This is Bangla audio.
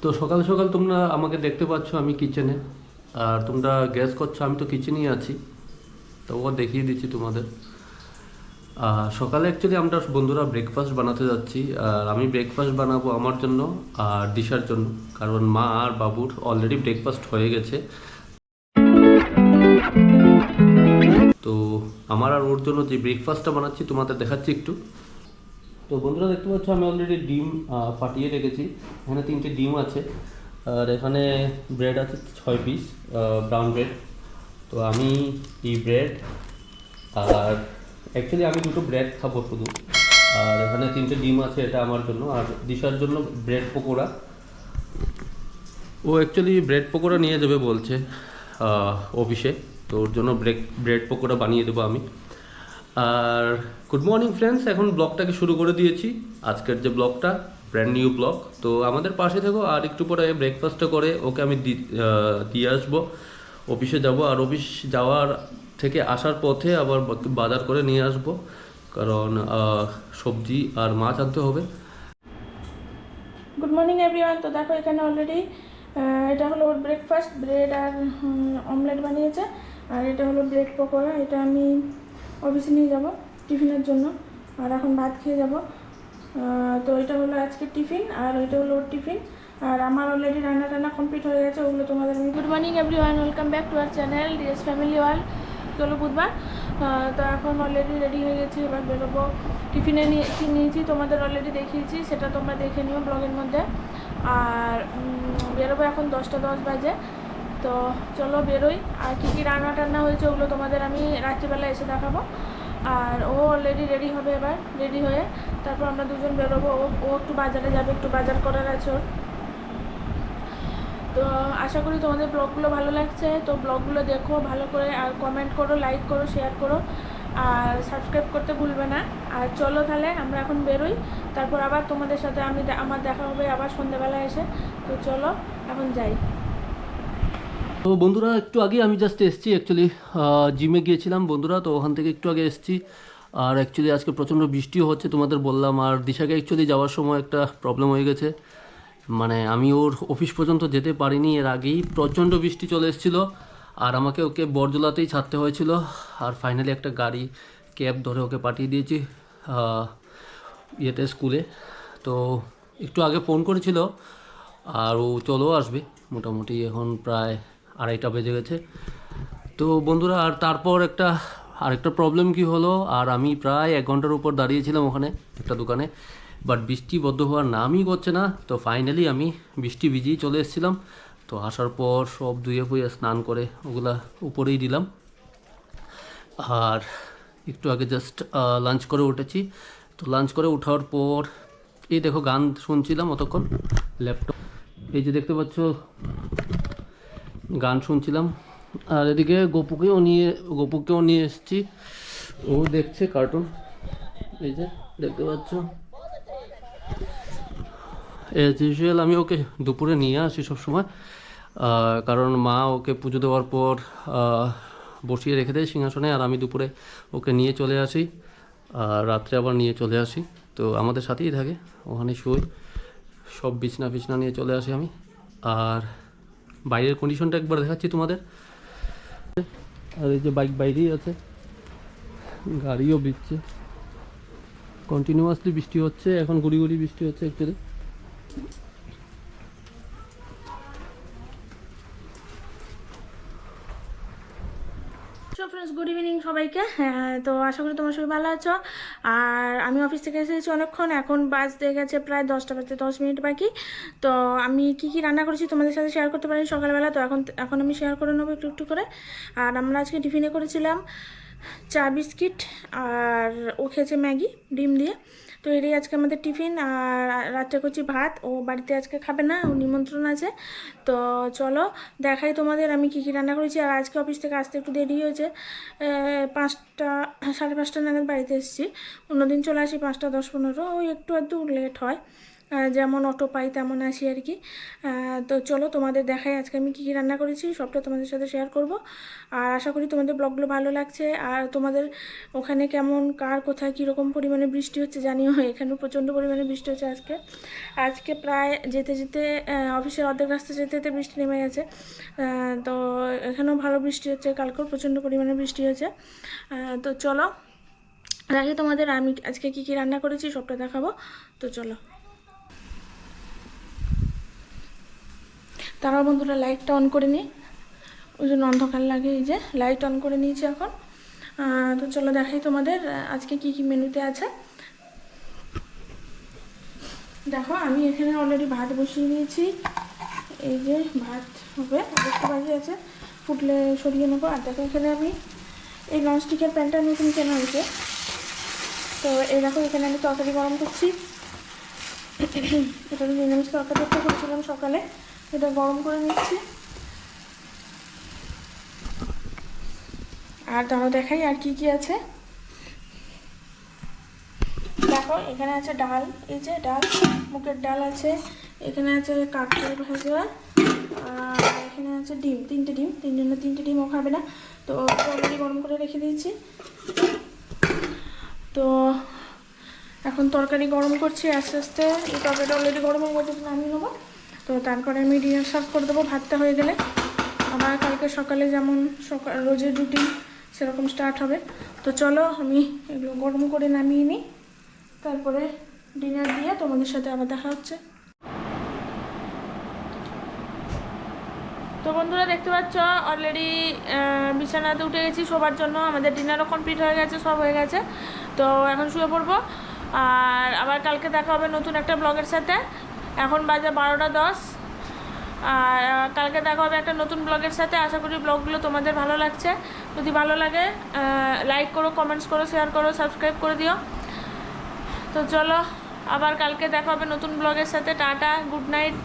তো সকাল সকাল তোমরা আমাকে দেখতে পাচ্ছ আমি কিচেনে, আর তোমরা গ্যাস করছো আমি তো কিচেনেই আছি। তো ও দেখিয়ে দিচ্ছি তোমাদের। সকালে অ্যাকচুয়ালি আমরা বন্ধুরা ব্রেকফাস্ট বানাতে যাচ্ছি, আর আমি ব্রেকফাস্ট বানাবো আমার জন্য আর দিশার জন্য, কারণ মা আর বাবুর অলরেডি ব্রেকফাস্ট হয়ে গেছে। তো আমার আর ওর জন্য যে ব্রেকফাস্টটা বানাচ্ছি তোমাদের দেখাচ্ছি একটু। তো বন্ধুরা দেখতে পাচ্ছ আমি অলরেডি ডিম ফাটিয়ে রেখেছি। এখানে 3টে ডিম আছে, আর এখানে ব্রেড আছে 6 পিস, ব্রাউন ব্রেড। তো আমি এই ব্রেড, আর অ্যাকচুয়ালি আমি 2টো ব্রেড খাবো শুধু। আর এখানে 3টে ডিম আছে, এটা আমার জন্য, আর দিশার জন্য ব্রেড পকোড়া। ও অ্যাকচুয়ালি ব্রেড পকোড়া নিয়ে যাবে বলছে অফিসে, তো ওর জন্য ব্রেড পকোড়া বানিয়ে দেবো আমি। আর গুড মর্নিং ফ্রেন্ডস, এখন ব্লগটাকে শুরু করে দিয়েছি। আজকের যে ব্লগটা ব্র্যান্ড নিউ ব্লগ, তো আমাদের পাশে থেকো। আর একটু পরে ব্রেকফাস্টটা করে ওকে আমি দিয়ে আসবো, অফিসে যাব। আর অফিস যাওয়ার থেকে আসার পথে আবার বাজার করে নিয়ে আসবো, কারণ সবজি আর মাছ আনতে হবে। Good morning everyone. তো দেখো এখানে অলরেডি এটা হলো ওর ব্রেকফাস্ট, ব্রেড আর অমলেট বানিয়েছে। আর এটা হলো ব্রেড পকোড়া, এটা আমি অফিসে নিয়ে যাব টিফিনের জন্য। আর এখন ভাত খেয়ে যাব। তো এটা হলো আজকে টিফিন, আর এটা হলো ওর টিফিন। আর আমার অলরেডি রান্না টান্না কমপ্লিট হয়ে গেছে, ওগুলো তোমাদের আমি। Good morning everyone, welcome back to our channel DS family world. চলো বুধবার। তো এখন অলরেডি রেডি হয়ে গেছি, এবার বেরোবো। টিফিনে নিয়েছি, তোমাদের অলরেডি দেখিয়েছি, সেটা তোমরা দেখে নিও ব্লগের মধ্যে। আর বেরোবো এখন 10টা 10 বাজে। তো চলো বেরোই। আর কী কী রান্না টান্না হয়েছে ওগুলো তোমাদের আমি রাত্রিবেলা এসে দেখাবো। আর ও অলরেডি রেডি হবে, এবার রেডি হয়ে তারপর আমরা দুজন বেরোবো। ও একটু বাজারে যাবে, একটু বাজার করার আছে ওর। তো আশা করি তোমাদের ব্লগগুলো ভালো লাগছে। তো ব্লগগুলো দেখো ভালো করে, আর কমেন্ট করো, লাইক করো, শেয়ার করো, আর সাবস্ক্রাইব করতে ভুলবে না। আর চলো তাহলে আমরা এখন বেরোই, তারপর আবার তোমাদের সাথে আমার দেখা হবে আবার সন্ধ্যেবেলা এসে। তো চলো এখন যাই। তো বন্ধুরা একটু আগে আমি জাস্ট এসেছি অ্যাকচুয়ালি, জিমে গিয়েছিলাম বন্ধুরা, তো ওখান থেকে একটু আগে এসেছি। আর অ্যাকচুয়ালি আজকে প্রচণ্ড বৃষ্টিও হচ্ছে তোমাদের বললাম। আর দিশাকে অ্যাকচুয়ালি যাওয়ার সময় একটা প্রবলেম হয়ে গেছে, মানে আমি ওর অফিস পর্যন্ত যেতে পারিনি, এর আগেই প্রচণ্ড বৃষ্টি চলে এসেছিলো। আর আমাকে ওকে বরজলাতেই ছাড়তে হয়েছিল। আর ফাইনালি একটা গাড়ি ক্যাব ধরে ওকে পাঠিয়ে দিয়েছি ইয়েতে, স্কুলে। তো একটু আগে ফোন করেছিল, আর ও চলেও আসবে মোটামুটি। এখন প্রায় 2:30 বেজে গেছে। তো বন্ধুরা আর তারপর আরেকটা প্রবলেম কি হলো, আর আমি প্রায় 1 ঘন্টার উপর দাঁড়িয়েছিলাম ওখানে একটা দোকানে, বাট বৃষ্টি বদ্ধ হওয়ার নামই করছে না। তো ফাইনালি আমি বৃষ্টি ভিজিয়েই চলে এসেছিলাম। তো আসার পর সব ধুয়ে ফুয়ে স্নান করে ওগুলা উপরেই দিলাম। আর একটু আগে জাস্ট লাঞ্চ করে উঠেছি। তো লাঞ্চ করে ওঠার পর এই দেখো গান শুনছিলাম অতক্ষণ ল্যাপটপ, এই যে দেখতে পাচ্ছ গান শুনছিলাম। আর এদিকে গপুকেও নিয়ে এসেছি, ও দেখছে কার্টুন, এই যে দেখতে পাচ্ছ। অ্যাজ ইউজুয়াল আমি ওকে দুপুরে নিয়ে আসি সবসময়, কারণ মা ওকে পুজো দেওয়ার পর বসিয়ে রেখে দেয় সিংহাসনে, আর আমি দুপুরে ওকে নিয়ে চলে আসি, আর রাত্রে আবার নিয়ে চলে আসি। তো আমাদের সাথেই থাকে, ওখানে শুই, সব বিছনা ফিছনা নিয়ে চলে আসি আমি। আর বাইরের কন্ডিশনটা একবার দেখাচ্ছি তোমাদের। আর এই যে বাইক বাইরেই আছে, গাড়িও ভিজছে, কন্টিনিউয়াসলি বৃষ্টি হচ্ছে, এখন গুড়ি গুড়ি বৃষ্টি হচ্ছে অ্যাকচুয়ালি। ফ্রেন্ডস, গুড ইভিনিং সবাইকে। তো আশা করি তোমার সবাই ভালো আছো। আর আমি অফিস থেকে এসেছি অনেকক্ষণ, এখন বাজতে গেছে প্রায় 10টা বাজতে 10 মিনিট বাকি। তো আমি কি কি রান্না করেছি তোমাদের সাথে শেয়ার করতে পারি সকালবেলা, তো এখন আমি শেয়ার করে নেবো একটু একটু করে। আর আমরা আজকে টিফিনে করেছিলাম চা বিস্কিট, আর ও খেয়েছে ম্যাগি ডিম দিয়ে। তো এটাই আজকে আমাদের টিফিন। আর রাত্রে করছি ভাত, ও বাড়িতে আজকে খাবে না, ও নিমন্ত্রণ আছে। তো চলো দেখাই তোমাদের আমি কী কী রান্না করেছি। আর আজকে অফিস থেকে আসতে একটু দেরি হয়েছে, 5টা 5:30 নাগাদ বাড়িতে এসেছি। অন্যদিন চলে আসি 5টা 10-15, ওই একটু আধটু লেট হয়। যেমন অটো পাই তেমন আসি আর কি। তো চলো তোমাদের দেখাই আজকে আমি কী কী রান্না করেছি, সবটা তোমাদের সাথে শেয়ার করব। আর আশা করি তোমাদের ব্লগগুলো ভালো লাগছে। আর তোমাদের ওখানে কেমন, কার কোথায় কীরকম পরিমাণে বৃষ্টি হচ্ছে জানিও। এখানেও প্রচণ্ড পরিমাণে বৃষ্টি হচ্ছে আজকে। আজকে প্রায় যেতে যেতে অফিসের অর্ধেক রাস্তা যেতে যেতে বৃষ্টি নেমে গেছে। তো এখানেও ভালো বৃষ্টি হচ্ছে, কালকেও প্রচণ্ড পরিমাণে বৃষ্টি হয়েছে। তো চলো দেখি তোমাদের আমি আজকে কী কী রান্না করেছি সবটা দেখাবো। তো চলো, তারাও বন্ধুরা লাইটটা অন করে নিই, ওই জন্য অন্ধকার লাগে। এই যে লাইট অন করে নিয়েছি এখন। তো চলো দেখাই তোমাদের আজকে কি কি মেনুতে আছে। দেখো আমি এখানে অলরেডি ভাত বসিয়ে দিয়েছি। এই যে ভাত হবে, দেখতে বাজি আছে, ফুটলে সরিয়ে নেবো। আর দেখো এখানে আমি এই ননস্টিকের প্যানটা নতুন কেনা হয়েছে, তো এই দেখো এখানে আমি তরকারি গরম করছি। এটা নিরামিষ তরকারি একটা করেছিলাম সকালে, এটা গরম করে নিচ্ছি। আর দাঁড়াও দেখাই আর কি কি আছে। দেখো এখানে আছে ডাল, এই যে ডাল, মুগের ডাল আছে, এখানে আছে কাঁকড়া ভাজা, আর এখানে আছে ডিম, তিনটে ডিমও খাবে না, তো অলরেডি গরম করে রেখে দিয়েছি। তো এখন তরকারি গরম করছি আস্তে আস্তে। এই তরকারিটা অলরেডি গরম হয়ে গেছে, নামিয়ে নেবো। তো তারপরে আমি ডিনার সার্ভ করে দেবো ভাতটা হয়ে গেলে। আবার কালকে সকালে যেমন রোজের রুটিন সেরকম স্টার্ট হবে। তো চলো আমি এগুলো গরম করে নামিয়ে নিই, তারপরে ডিনার দিয়ে তোমাদের সাথে আবার দেখা হচ্ছে। তো বন্ধুরা দেখতে পাচ্ছ অলরেডি বিছানাতে উঠে গেছি শোবার জন্য। আমাদের ডিনারও কমপ্লিট হয়ে গেছে, সব হয়ে গেছে। তো এখন শুয়ে পড়বো। আর আবার কালকে দেখা হবে নতুন একটা ব্লগের সাথে। এখন বাজে 12টা 10। আর কালকে দেখা হবে একটা নতুন ব্লগের সাথে। আশা করি ব্লগগুলো তোমাদের ভালো লাগছে। যদি ভালো লাগে লাইক করো, কমেন্টস করো, শেয়ার করো, সাবস্ক্রাইব করে দিও। তো চলো আবার কালকে দেখা হবে নতুন ব্লগের সাথে। Tata, good night.